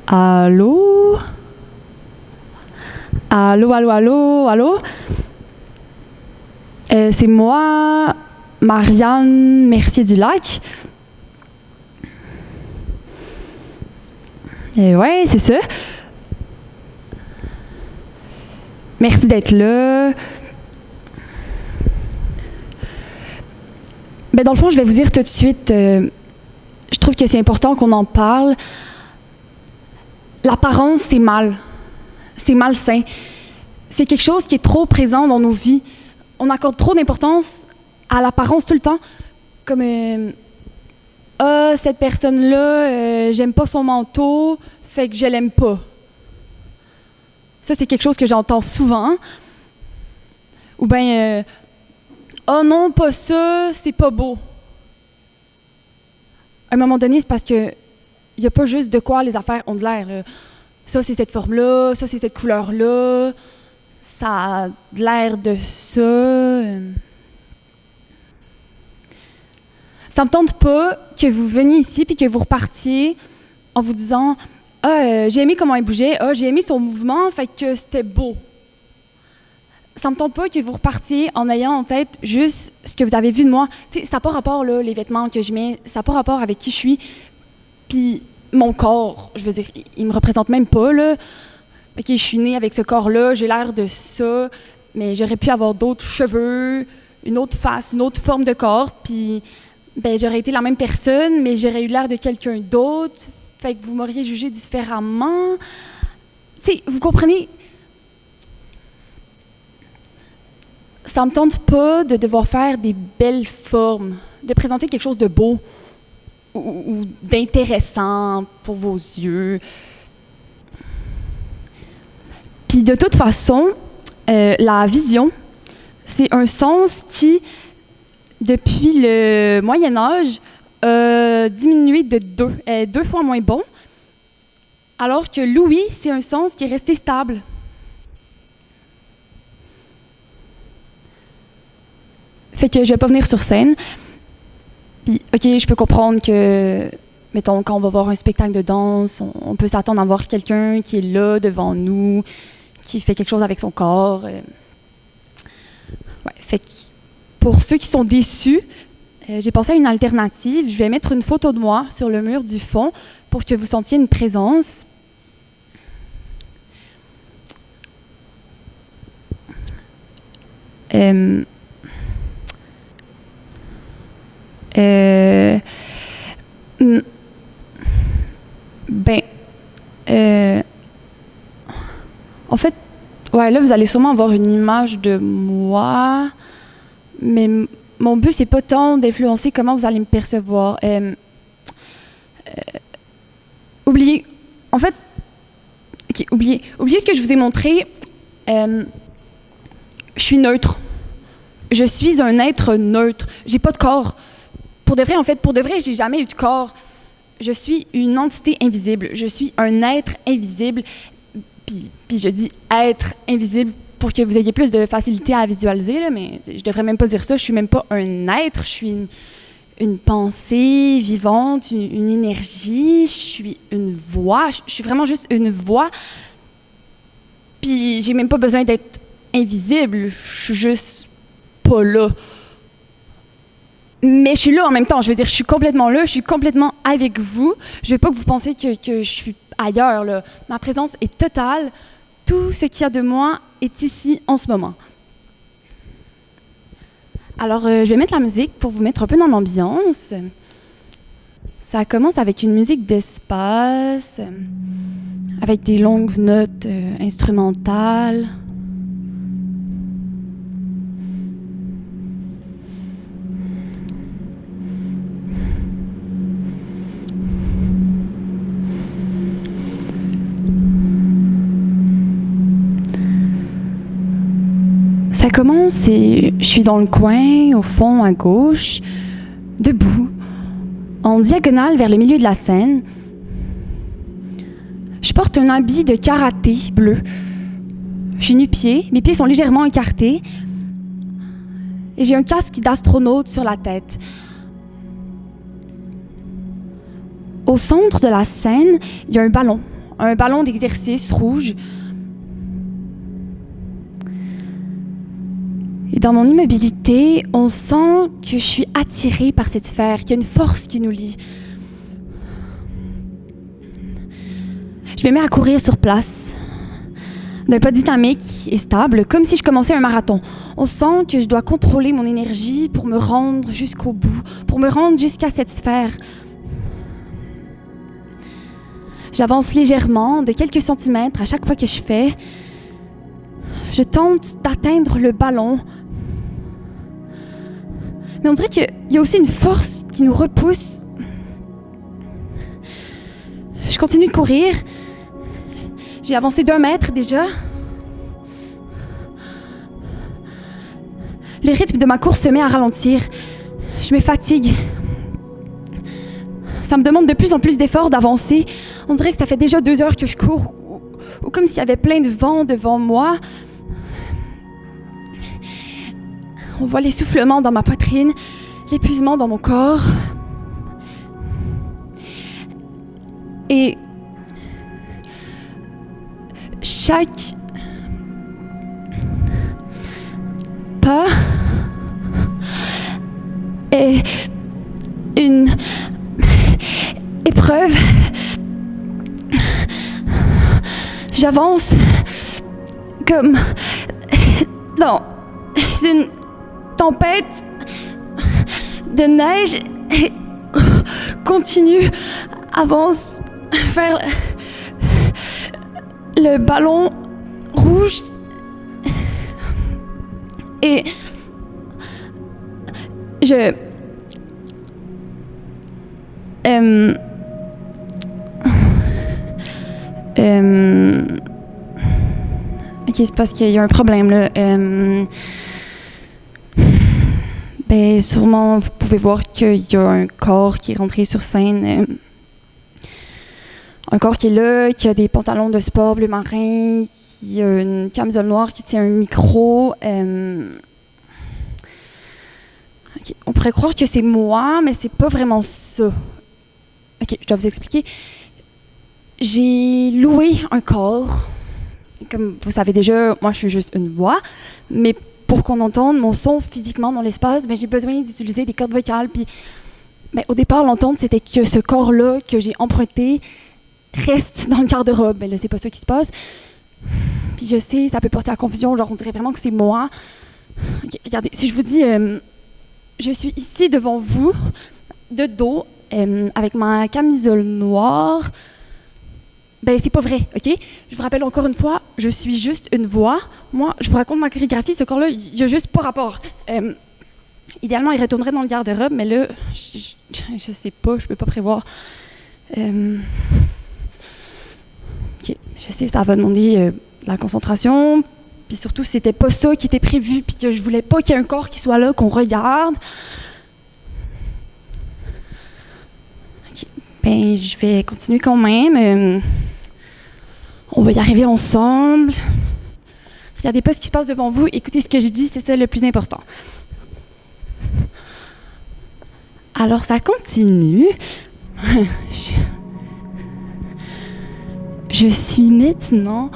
Allô? Allô, allô, allô, allô? C'est moi, Marianne Mercier-du-Lac. Ouais, c'est ça. Merci d'être là. Dans le fond, je vais vous dire tout de suite, je trouve que c'est important qu'on en parle. L'apparence, c'est mal. C'est malsain. C'est quelque chose qui est trop présent dans nos vies. On accorde trop d'importance à l'apparence tout le temps. Comme cette personne-là, j'aime pas son manteau, fait que je l'aime pas. Ça, c'est quelque chose que j'entends souvent. Ou bien, oh non, pas ça, c'est pas beau. À un moment donné, c'est parce que il n'y a pas juste de quoi les affaires ont de l'air. Là. Ça, c'est cette forme-là, ça, c'est cette couleur-là, ça a de l'air de ça. Ça me tente pas que vous veniez ici puis que vous repartiez en vous disant « Ah, j'ai aimé comment il bougeait, ah, j'ai aimé son mouvement, fait que c'était beau. » Ça me tente pas que vous repartiez en ayant en tête juste ce que vous avez vu de moi. T'sais, ça n'a pas rapport, là, les vêtements que je mets, ça n'a pas rapport avec qui je suis. Puis mon corps, je veux dire, il me représente même pas, là. OK, je suis née avec ce corps-là, j'ai l'air de ça, mais j'aurais pu avoir d'autres cheveux, une autre face, une autre forme de corps, puis j'aurais été la même personne, mais j'aurais eu l'air de quelqu'un d'autre, fait que vous m'auriez jugé différemment. Tu sais, vous comprenez? Ça me tente pas de devoir faire des belles formes, de présenter quelque chose de beau ou d'intéressant pour vos yeux. Puis de toute façon, la vision, c'est un sens qui, depuis le Moyen Âge, a diminué de deux fois moins bon, alors que l'ouïe, c'est un sens qui est resté stable. Fait que je vais pas venir sur scène. Puis, OK, je peux comprendre que, mettons, quand on va voir un spectacle de danse, on peut s'attendre à voir quelqu'un qui est là devant nous, qui fait quelque chose avec son corps. Ouais, fait que pour ceux qui sont déçus, j'ai pensé à une alternative. Je vais mettre une photo de moi sur le mur du fond pour que vous sentiez une présence. En fait, ouais, là, vous allez sûrement avoir une image de moi, mais mon but, c'est pas tant d'influencer comment vous allez me percevoir. Oubliez, en fait, OK, oubliez ce que je vous ai montré. Je suis neutre. Je suis un être neutre. J'ai pas de corps. Pour de vrai, j'ai jamais eu de corps. Je suis une entité invisible. Je suis un être invisible. Puis je dis être invisible pour que vous ayez plus de facilité à visualiser, là, mais je devrais même pas dire ça. Je suis même pas un être. Je suis une pensée vivante, une énergie. Je suis une voix. Je suis vraiment juste une voix. Puis j'ai même pas besoin d'être invisible. Je suis juste pas là. Mais je suis là en même temps, je veux dire, je suis complètement là, je suis complètement avec vous. Je veux pas que vous pensiez que je suis ailleurs, là. Ma présence est totale. Tout ce qu'il y a de moi est ici en ce moment. Alors, je vais mettre la musique pour vous mettre un peu dans l'ambiance. Ça commence avec une musique d'espace, avec des longues notes instrumentales. Ça commence et je suis dans le coin, au fond, à gauche, debout, en diagonale vers le milieu de la scène. Je porte un habit de karaté bleu. Je suis nu-pied, mes pieds sont légèrement écartés et j'ai un casque d'astronaute sur la tête. Au centre de la scène, il y a un ballon un ballon d'exercice rouge. Et dans mon immobilité, on sent que je suis attirée par cette sphère, qu'il y a une force qui nous lie. Je me mets à courir sur place, d'un pas dynamique et stable, comme si je commençais un marathon. On sent que je dois contrôler mon énergie pour me rendre jusqu'au bout, pour me rendre jusqu'à cette sphère. J'avance légèrement, de quelques centimètres à chaque pas que je fais. Je tente d'atteindre le ballon. Mais on dirait qu'il y a aussi une force qui nous repousse. Je continue de courir. J'ai avancé d'1 mètre déjà. Le rythme de ma course se met à ralentir. Je me fatigue. Ça me demande de plus en plus d'efforts d'avancer. On dirait que ça fait déjà 2 heures que je cours, ou comme s'il y avait plein de vent devant moi. On voit l'essoufflement dans ma poitrine, l'épuisement dans mon corps. Et chaque pas est une épreuve. J'avance comme dans une tempête de neige et continue, avance vers le ballon rouge et je ok, c'est parce qu'il y a un problème là. Ben, sûrement, vous pouvez voir qu'il y a un corps qui est rentré sur scène. Un corps qui est là, qui a des pantalons de sport bleu marin, qui a une camisole noire, qui tient un micro. Okay. On pourrait croire que c'est moi, mais c'est pas vraiment ça. Ok, je dois vous expliquer. J'ai loué un corps. Comme vous savez déjà, moi je suis juste une voix, mais pour qu'on entende mon son physiquement dans l'espace, ben, j'ai besoin d'utiliser des cordes vocales. Puis, ben, au départ, l'entente, c'était que ce corps-là que j'ai emprunté reste dans le garde-robe. Ben, là, c'est pas ça qui se passe. Puis je sais, ça peut porter à confusion, genre on dirait vraiment que c'est moi. Okay, regardez, si je vous dis, je suis ici devant vous, de dos, avec ma camisole noire, ben c'est pas vrai, ok? Je vous rappelle encore une fois, je suis juste une voix. Moi, je vous raconte ma chorégraphie, ce corps-là, il y a juste pas rapport. Idéalement, il retournerait dans le garde-robe, mais là, je sais pas, je peux pas prévoir. Ok, je sais, ça va demander de la concentration, puis surtout, c'était pas ça qui était prévu, puis que je voulais pas qu'il y ait un corps qui soit là, qu'on regarde. Ok, ben je vais continuer quand même. On va y arriver ensemble. Regardez pas ce qui se passe devant vous, écoutez ce que je dis, c'est ça le plus important. Alors ça continue. Je suis maintenant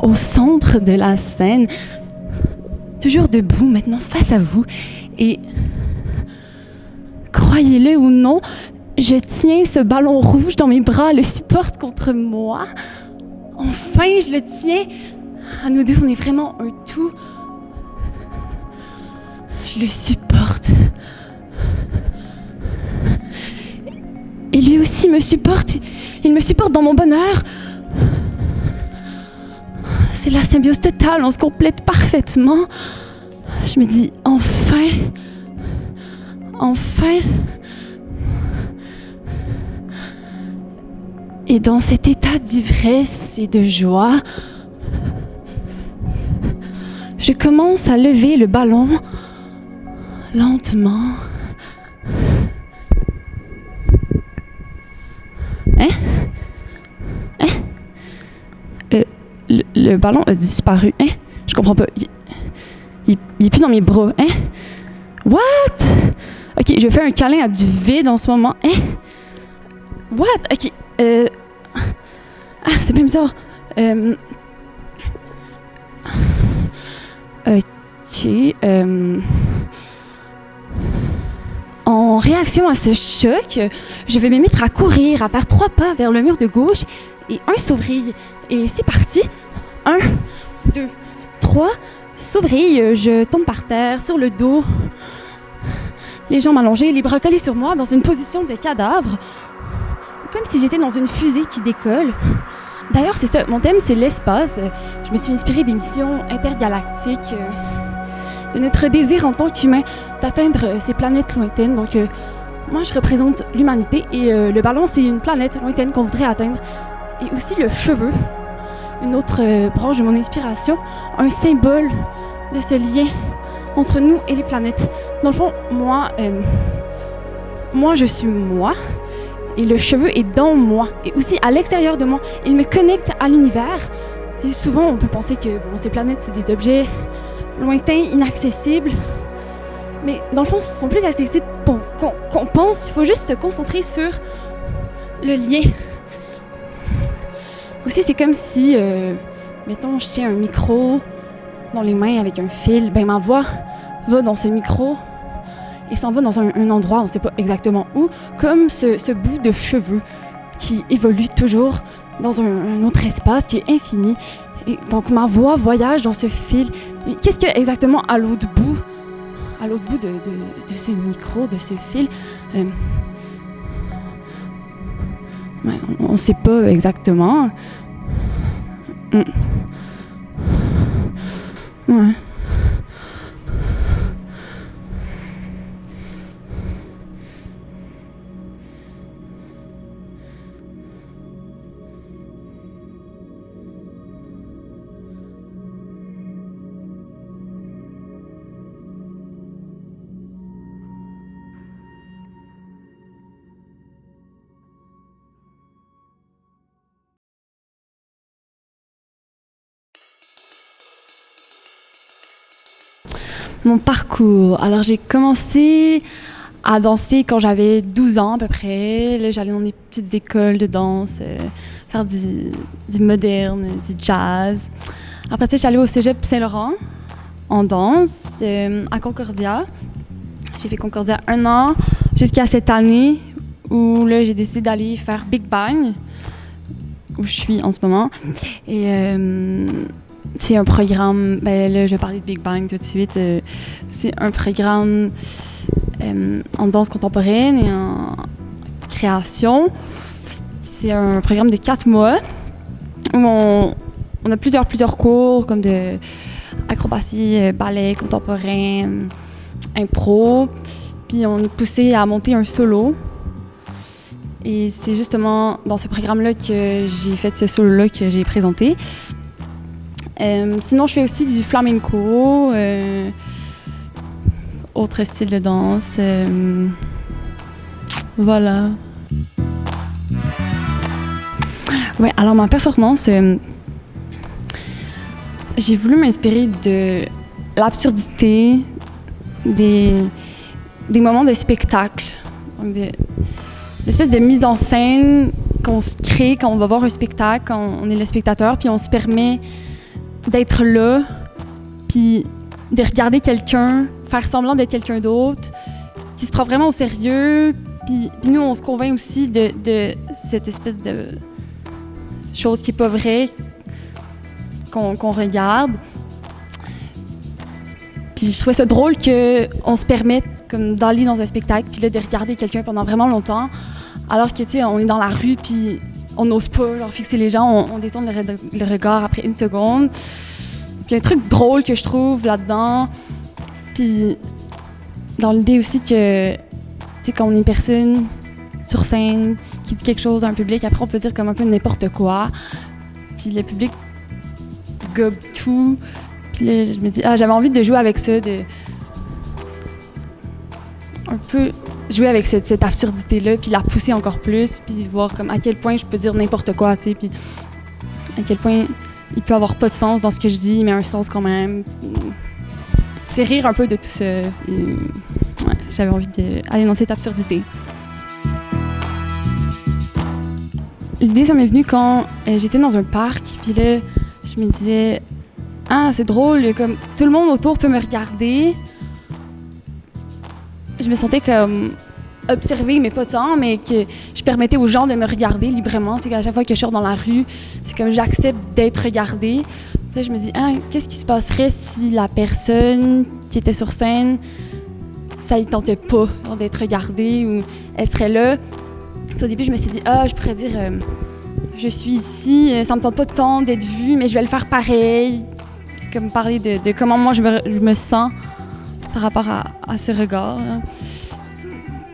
au centre de la scène, toujours debout maintenant face à vous. Et croyez-le ou non, je tiens ce ballon rouge dans mes bras, le supporte contre moi. Enfin, je le tiens. À nous deux, on est vraiment un tout. Je le supporte. Et lui aussi me supporte. Il me supporte dans mon bonheur. C'est la symbiose totale, on se complète parfaitement. Je me dis, enfin. Et dans cet état d'ivresse et de joie, je commence à lever le ballon lentement. Le ballon a disparu. Je comprends pas. Il est plus dans mes bras. What? Ok, je fais un câlin à du vide en ce moment. What? Ok. c'est bien bizarre. Ok. En réaction à ce choc, je vais me mettre à courir, à faire 3 pas vers le mur de gauche et un s'ouvrit. Et c'est parti. 1, 2, 3, s'ouvrit. Je tombe par terre, sur le dos, les jambes allongées, les bras collés sur moi, dans une position de cadavre, comme si j'étais dans une fusée qui décolle. D'ailleurs, c'est ça, mon thème, c'est l'espace. Je me suis inspirée des missions intergalactiques, de notre désir en tant qu'humain d'atteindre ces planètes lointaines. Donc, moi, je représente l'humanité et le ballon, c'est une planète lointaine qu'on voudrait atteindre. Et aussi le cheveu, une autre branche de mon inspiration, un symbole de ce lien entre nous et les planètes. Dans le fond, moi, je suis moi. Et le cheveu est dans moi et aussi à l'extérieur de moi. Il me connecte à l'univers. Et souvent, on peut penser que ces planètes, c'est des objets lointains, inaccessibles. Mais dans le fond, ce sont plus accessibles qu'on pense. Il faut juste se concentrer sur le lien. Aussi, c'est comme si, mettons, je tiens un micro dans les mains avec un fil. Ben, ma voix va dans ce micro et s'en va dans un endroit, on ne sait pas exactement où, comme ce bout de cheveux qui évolue toujours dans un autre espace qui est infini. Et donc ma voix voyage dans ce fil. Mais qu'est-ce qu'il y a exactement à l'autre bout de ce micro, de ce fil? On ne sait pas exactement. Ouais. Mon parcours. Alors, j'ai commencé à danser quand j'avais 12 ans à peu près. Là, j'allais dans des petites écoles de danse, faire du moderne, du jazz. Après ça, j'allais au Cégep Saint-Laurent en danse, à Concordia. J'ai fait Concordia 1 an jusqu'à cette année où là, j'ai décidé d'aller faire Big Bang, où je suis en ce moment. Et c'est un programme, là je vais parler de Big Bang tout de suite, c'est un programme en danse contemporaine et en création. C'est un programme de 4 mois où on a plusieurs cours comme de acrobatie, ballet contemporain, impro, puis on est poussé à monter un solo. Et c'est justement dans ce programme-là que j'ai fait ce solo-là que j'ai présenté. Sinon, je fais aussi du flamenco, autre style de danse. Voilà. Ouais, alors ma performance, j'ai voulu m'inspirer de l'absurdité des moments de spectacle. Donc l'espèce de mise en scène qu'on se crée quand on va voir un spectacle, quand on est le spectateur, puis on se permet d'être là, puis de regarder quelqu'un, faire semblant d'être quelqu'un d'autre, qui se prend vraiment au sérieux, puis nous, on se convainc aussi de cette espèce de chose qui n'est pas vraie, qu'on regarde. Puis je trouvais ça drôle qu'on se permette comme d'aller dans un spectacle, puis là, de regarder quelqu'un pendant vraiment longtemps, alors que, tu sais, on est dans la rue, puis on n'ose pas leur fixer les gens, on détourne le regard après 1 seconde. Puis il y a un truc drôle que je trouve là-dedans. Puis dans l'idée aussi que, tu sais, quand on est une personne sur scène qui dit quelque chose à un public, après on peut dire comme un peu n'importe quoi. Puis le public gobe tout. Puis là, je me dis, j'avais envie de jouer avec ça, de un peu jouer avec cette absurdité-là, puis la pousser encore plus, puis voir comme à quel point je peux dire n'importe quoi, tu sais, puis à quel point il peut avoir pas de sens dans ce que je dis, mais un sens quand même. C'est rire un peu de tout ça. Et, ouais, j'avais envie d'aller dans cette absurdité. l'idée, ça m'est venue quand j'étais dans un parc, puis là, je me disais, ah, c'est drôle, comme tout le monde autour peut me regarder. Je me sentais comme observée, mais pas tant, mais que je permettais aux gens de me regarder librement. Tu sais, à chaque fois que je sors dans la rue, c'est comme j'accepte d'être regardée. Puis là, je me dis, ah, qu'est-ce qui se passerait si la personne qui était sur scène, ça ne tentait pas d'être regardée ou elle serait là. Puis au début, je me suis dit, ah, je pourrais dire, je suis ici, ça me tente pas tant d'être vue, mais je vais le faire pareil. C'est comme parler de comment moi je me sens par rapport à ce regard. Là.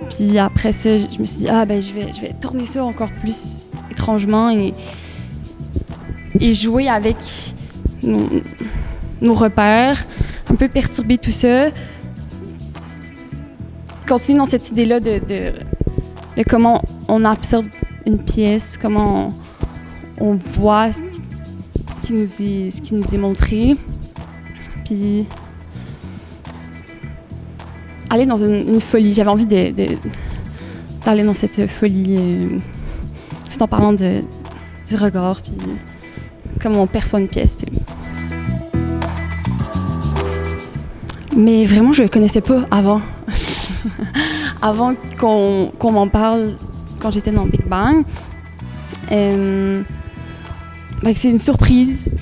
Puis après ça, je me suis dit, ah, ben je vais tourner ça encore plus étrangement et jouer avec nos repères, un peu perturber tout ça. Continuer dans cette idée-là de comment on absorbe une pièce, comment on voit ce qui nous est montré. Puis aller dans une folie. J'avais envie d'aller dans cette folie tout en parlant du regard, puis comment on perçoit une pièce. Tu sais. Mais vraiment, je ne le connaissais pas avant. Avant qu'on m'en parle quand j'étais dans Big Bang. C'est une surprise.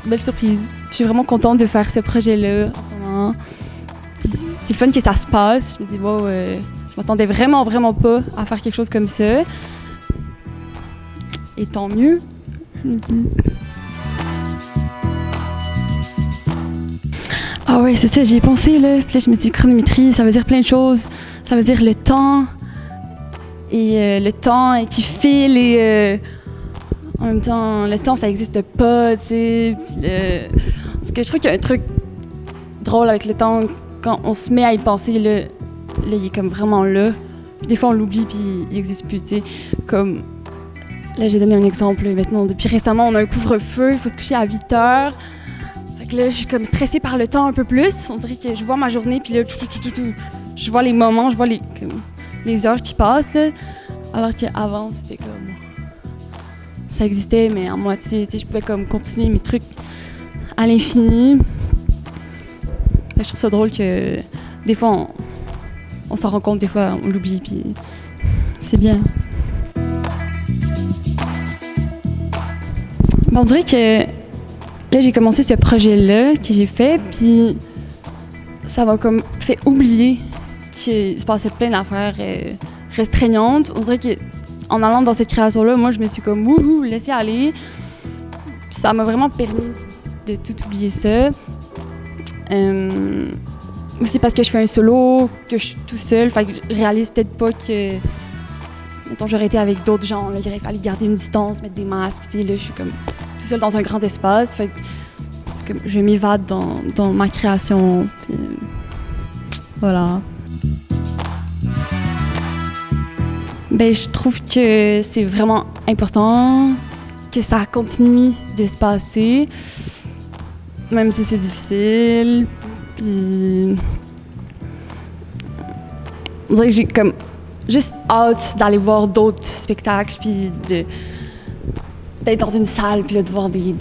Belle surprise. Je suis vraiment contente de faire ce projet-là. C'est le fun que ça se passe. Je me dis, wow, je m'attendais vraiment, vraiment pas à faire quelque chose comme ça. Et tant mieux, je me dis. Ah oui, c'est ça, j'y ai pensé, là. Puis là, je me dis, chronométrie, ça veut dire plein de choses. Ça veut dire le temps. Et le temps qui file et... en même temps, le temps, ça n'existe pas, tu sais. Parce que je trouve qu'il y a un truc drôle avec le temps. Quand on se met à y penser, là, il est comme vraiment là. Puis des fois, on l'oublie, puis il n'existe plus, tu sais. Comme, là, j'ai donné un exemple. Maintenant, depuis récemment, on a un couvre-feu, il faut se coucher à 8 heures. Fait que là, je suis comme stressée par le temps un peu plus. On dirait que je vois ma journée, puis là, je vois les moments, je vois les heures qui passent, là. Alors qu'avant, c'était comme... Ça existait, mais à moitié, tu sais, je pouvais comme continuer mes trucs à l'infini. Je trouve ça drôle que des fois, on s'en rend compte, des fois, on l'oublie, puis c'est bien. On dirait que là, j'ai commencé ce projet-là que j'ai fait, puis ça m'a comme fait oublier qu'il se passait plein d'affaires restreignantes. On dirait qu'en allant dans cette création-là, moi, je me suis comme wouhou, laissé aller. Puis ça m'a vraiment permis de tout oublier ça. Aussi parce que je fais un solo, que je suis tout seul, fait que je réalise peut-être pas que, mettons, j'aurais été avec d'autres gens, là, il aurait fallu garder une distance, mettre des masques, tu sais, là, je suis comme tout seul dans un grand espace, fait que c'est comme, je m'évade dans ma création, puis voilà. Ben, je trouve que c'est vraiment important que ça continue de se passer. Même si c'est difficile, puis on dirait que j'ai comme juste hâte d'aller voir d'autres spectacles, puis d'être dans une salle, puis là, de voir des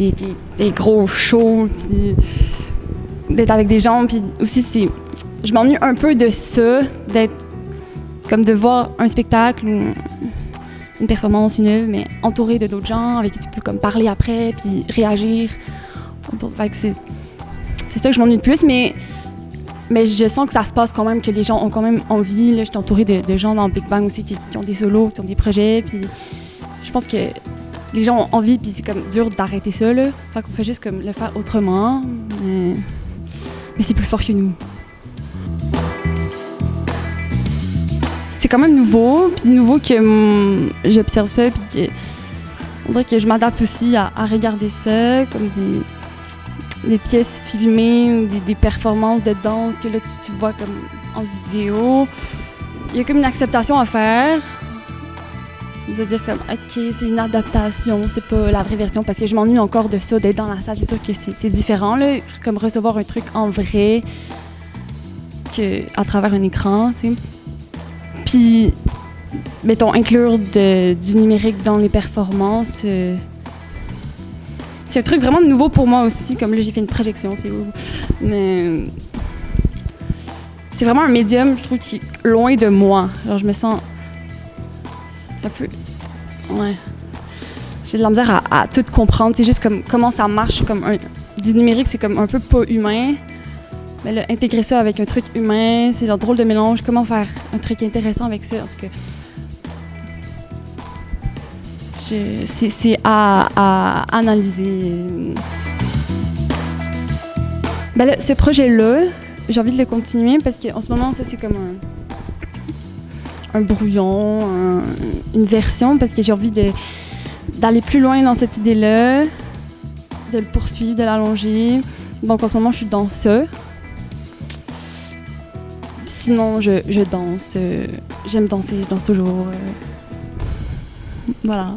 gros shows, puis d'être avec des gens, puis aussi je m'ennuie un peu de ça, d'être comme de voir un spectacle ou une performance, une œuvre, mais entouré de d'autres gens avec qui tu peux comme parler après, puis réagir. Fait que c'est ça que je m'ennuie le plus, mais je sens que ça se passe quand même, que les gens ont quand même envie. Là, je suis entourée de gens dans Big Bang aussi qui ont des solos, qui ont des projets, puis je pense que les gens ont envie, puis c'est comme dur d'arrêter ça, là. Fait qu'on fait juste comme le faire autrement, mais c'est plus fort que nous. C'est quand même nouveau que j'observe ça, puis on dirait que je m'adapte aussi à regarder ça, comme des pièces filmées ou des performances de danse que là tu vois comme en vidéo. Il y a comme une acceptation à faire. C'est-à-dire comme, OK, c'est une adaptation, c'est pas la vraie version, parce que je m'ennuie encore de ça, d'être dans la salle. C'est sûr que c'est différent, là, comme recevoir un truc en vrai qu'à travers un écran, tu sais. Puis mettons, inclure du numérique dans les performances. C'est un truc vraiment nouveau pour moi aussi, comme là j'ai fait une projection, tu sais, mais c'est vraiment un médium, je trouve, qui est loin de moi. Genre, je me sens un peu... Ouais. J'ai de la misère à tout comprendre. C'est juste comme comment ça marche. Du numérique, c'est comme un peu pas humain. Mais là, intégrer ça avec un truc humain, c'est genre drôle de mélange. Comment faire un truc intéressant avec ça, en tout cas. C'est à analyser. Ben là, ce projet-là, j'ai envie de le continuer parce qu'en ce moment, ça, c'est comme un brouillon, une version, parce que j'ai envie d'aller plus loin dans cette idée-là, de le poursuivre, de l'allonger. Donc en ce moment, je suis dans ça. Sinon, je danse. J'aime danser, je danse toujours. Voilà.